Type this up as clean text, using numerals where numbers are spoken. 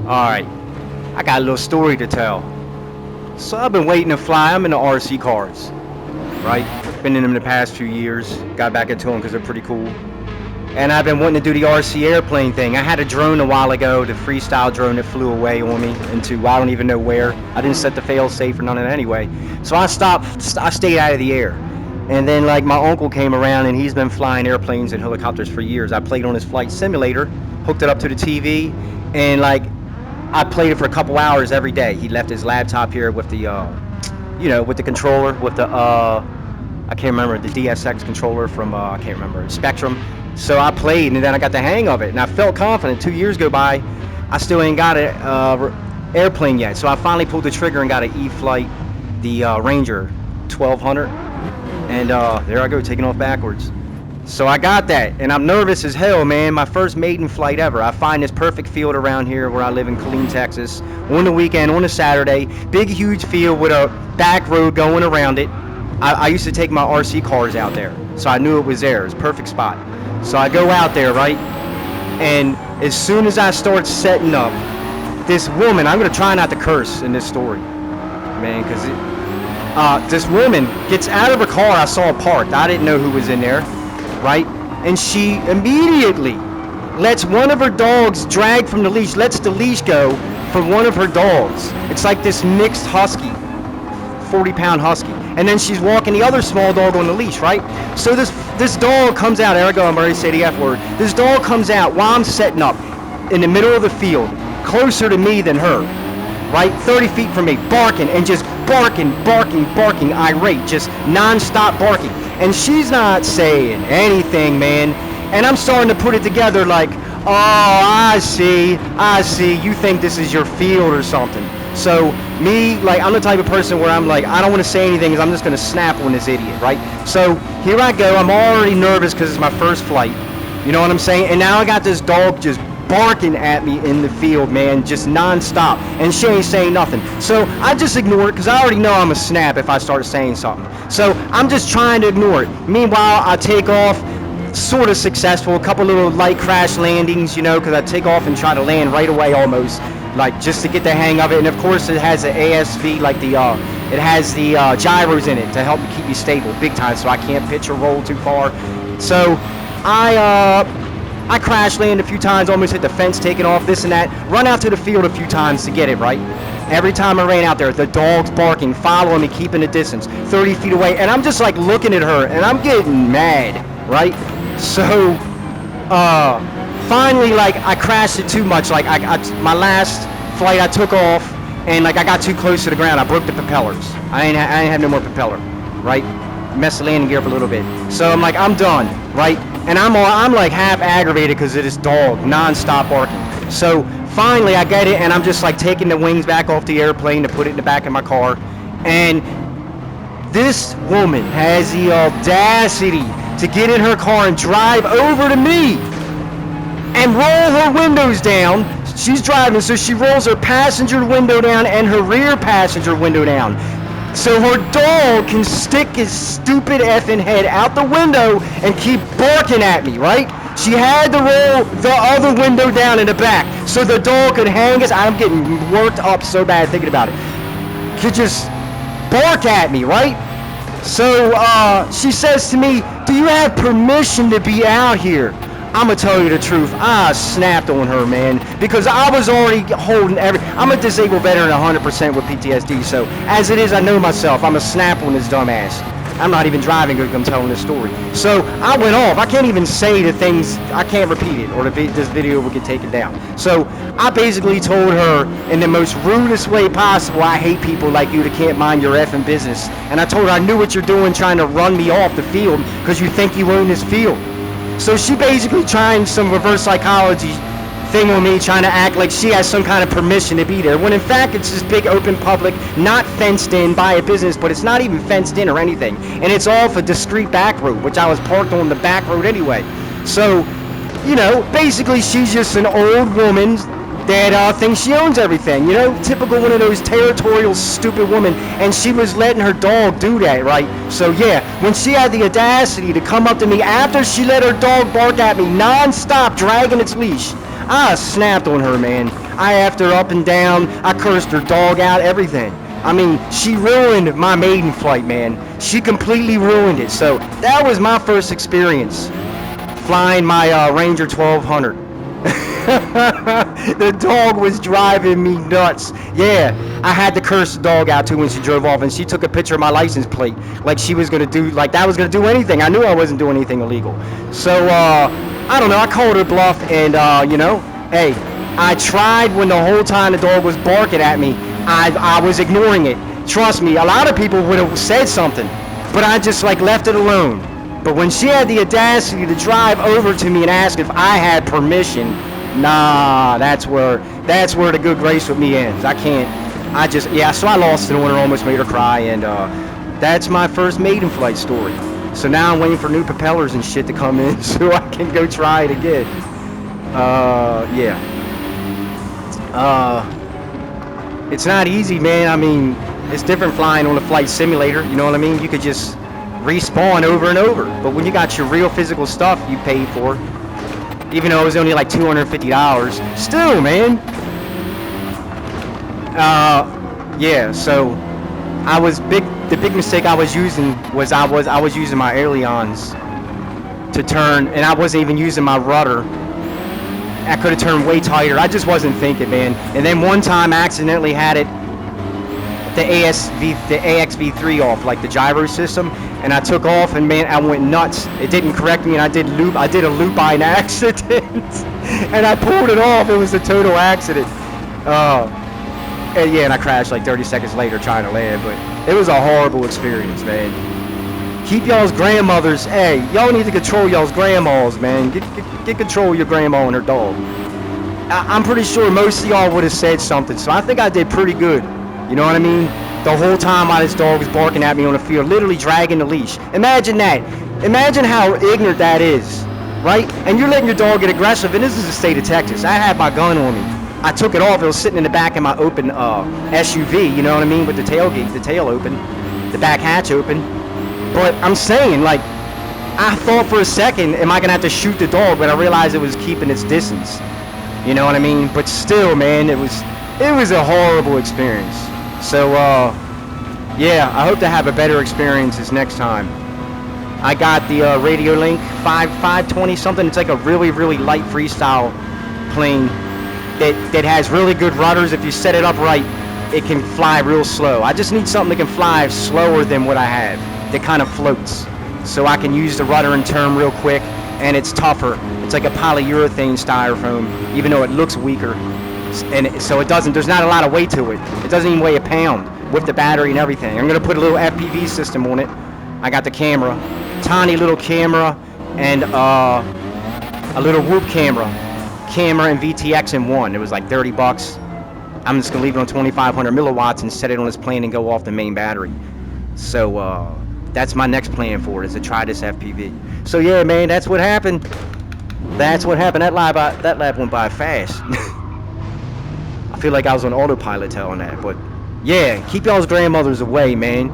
Alright, I got a little story to tell. So I've been waiting to fly. I'm into RC cars, right? Been in them the past few years. Got back into them because they're pretty cool. And I've been wanting to do the RC airplane thing. I had a drone a while ago, the freestyle drone that flew away on me into I don't even know where. I didn't set the fail safe or none of that anyway. So I stayed out of the air. And then like my uncle came around and he's been flying airplanes and helicopters for years. I played on his flight simulator, hooked it up to the TV, and like I played it for a couple hours every day. He left his laptop here with the, with the controller, with the, I can't remember, the DSX controller from, I can't remember, Spectrum. So I played, and then I got the hang of it, and I felt confident. 2 years go by, I still ain't got an airplane yet. So I finally pulled the trigger and got an E-Flight, the Ranger 1200, and there I go, taking off backwards. So I got that, and I'm nervous as hell, man. My first maiden flight ever. I find this perfect field around here where I live in Killeen, Texas. On the weekend, on a Saturday, big, huge field with a back road going around it. I used to take my RC cars out there, so I knew it was there. It was a perfect spot. So I go out there, right? And as soon as I start setting up, this woman, I'm going to try not to curse in this story, man, because this woman gets out of her car. I saw it parked. I didn't know who was in there. Right? And she immediately lets one of her dogs drag from the leash, lets the leash go from one of her dogs. It's like this mixed husky, 40-pound husky. And then she's walking the other small dog on the leash, right? So this dog comes out, there I go, I'm already saying the F word. This dog comes out while I'm setting up in the middle of the field, closer to me than her, right? 30 feet from me, barking and just barking, irate, just non-stop barking. And she's not saying anything, man. And I'm starting to put it together like, oh, I see. You think this is your field or something. So me, like, I'm the type of person where I'm like, I don't want to say anything because I'm just going to snap on this idiot, right? So here I go. I'm already nervous because it's my first flight. You know what I'm saying? And now I got this dog just barking at me in the field, man, just non-stop, and she ain't saying nothing. So I just ignore it because I already know I'm a snap if I start saying something. So I'm just trying to ignore it. Meanwhile, I take off, sort of successful, a couple little light crash landings, because I take off and try to land right away almost, like just to get the hang of it. And of course it has an ASV, like it has the gyros in it to help me keep me stable big time, so I can't pitch or roll too far. So I crash land a few times, almost hit the fence, taking off, this and that. Run out to the field a few times to get it, right? Every time I ran out there, the dog's barking, following me, keeping the distance, 30 feet away. And I'm just like looking at her, and I'm getting mad, right? So, finally, like, I crashed it too much. Like, my last flight, I took off, and like I got too close to the ground. I broke the propellers. I ain't have no more propeller, right? Messed the landing gear up a little bit. So I'm like, I'm done, right? And I'm like half aggravated because of this dog non-stop barking. So finally I get it, and I'm just like taking the wings back off the airplane to put it in the back of my car. And this woman has the audacity to get in her car and drive over to me and roll her windows down. She's driving, so she rolls her passenger window down and her rear passenger window down, so her dog can stick his stupid effing head out the window and keep barking at me, right? She had to roll the other window down in the back so the dog could hang his. I'm getting worked up so bad thinking about it. Could just bark at me, right? So she says to me, "Do you have permission to be out here?" I'm gonna tell you the truth. I snapped on her, man, because I was already holding I'm a disabled veteran 100% with PTSD, so as it is, I know myself. I'm a snap on this dumbass. I'm not even driving because I'm telling this story. So I went off. I can't even say the things. I can't repeat it, or this video will get taken down. So I basically told her in the most rudest way possible, I hate people like you that can't mind your effing business. And I told her I knew what you're doing, trying to run me off the field because you think you own this field. So she basically trying some reverse psychology thing on me, trying to act like she has some kind of permission to be there, when in fact it's this big open public, not fenced in by a business, but it's not even fenced in or anything, and it's off a discreet back road, which I was parked on the back road anyway. So, basically she's just an old woman that thinks she owns everything, typical one of those territorial stupid women, and she was letting her dog do that, right? So yeah, when she had the audacity to come up to me after she let her dog bark at me non-stop, dragging its leash, I snapped on her, man. I effed her up and down. I cursed her dog out, everything. I mean, she ruined my maiden flight, man. She completely ruined it. So that was my first experience flying my Ranger 1200. The dog was driving me nuts. Yeah, I had to curse the dog out too when she drove off, and she took a picture of my license plate like she was gonna do, like that was gonna do anything. I knew I wasn't doing anything illegal. So I don't know. I called her bluff, and you know, hey, I tried when the whole time the dog was barking at me. I was ignoring it. Trust me, a lot of people would have said something, but I just like left it alone. But when she had the audacity to drive over to me and ask if I had permission, nah, that's where the good grace with me ends. I can't. I just, yeah. So I lost it on her, almost made her cry, and that's my first maiden flight story. So now I'm waiting for new propellers and shit to come in so I can go try it again. Yeah. It's not easy, man. I mean, it's different flying on a flight simulator. You know what I mean? You could just respawn over and over. But when you got your real physical stuff you paid for, even though it was only like $250, still, man. Yeah. So the big mistake I was using was I was using my ailerons to turn, and I wasn't even using my rudder. I could have turned way tighter. I just wasn't thinking, man. And then one time I accidentally had the AXV3 off, like the gyro system, and I took off, and man, I went nuts. It didn't correct me, and I did a loop by an accident, and I pulled it off. It was a total accident. And yeah, and I crashed like 30 seconds later trying to land, but it was a horrible experience, man. Keep y'all's grandmothers, hey, y'all need to control y'all's grandmas, man. Get control of your grandma and her dog. I'm pretty sure most of y'all would have said something, so I think I did pretty good. You know what I mean? The whole time while this dog was barking at me on the field, literally dragging the leash. Imagine that. Imagine how ignorant that is, right? And you're letting your dog get aggressive, and this is the state of Texas. I had my gun on me. I took it off. It was sitting in the back of my open SUV, you know what I mean, with the tailgate, the tail open, the back hatch open. But I'm saying, like, I thought for a second, am I going to have to shoot the dog? But I realized it was keeping its distance. You know what I mean? But still, man, it was a horrible experience. So, yeah, I hope to have a better experience this next time. I got the Radio Link 520 something. It's like a really, really light freestyle plane that has really good rudders. If you set it up right, it can fly real slow. I just need something that can fly slower than what I have, that kind of floats, so I can use the rudder and turn real quick, and it's tougher. It's like a polyurethane styrofoam, even though it looks weaker. And so there's not a lot of weight to it. It doesn't even weigh a pound with the battery and everything. I'm going to put a little FPV system on it. I got the camera, tiny little camera, and a little whoop camera and VTX in one. It was like $30. I'm just going to leave it on 2,500 milliwatts and set it on this plane and go off the main battery. So that's my next plan for it, is to try this FPV. So yeah, man, that's what happened. That lap went by fast. I feel like I was on autopilot telling that, but yeah, keep y'all's grandmothers away, man.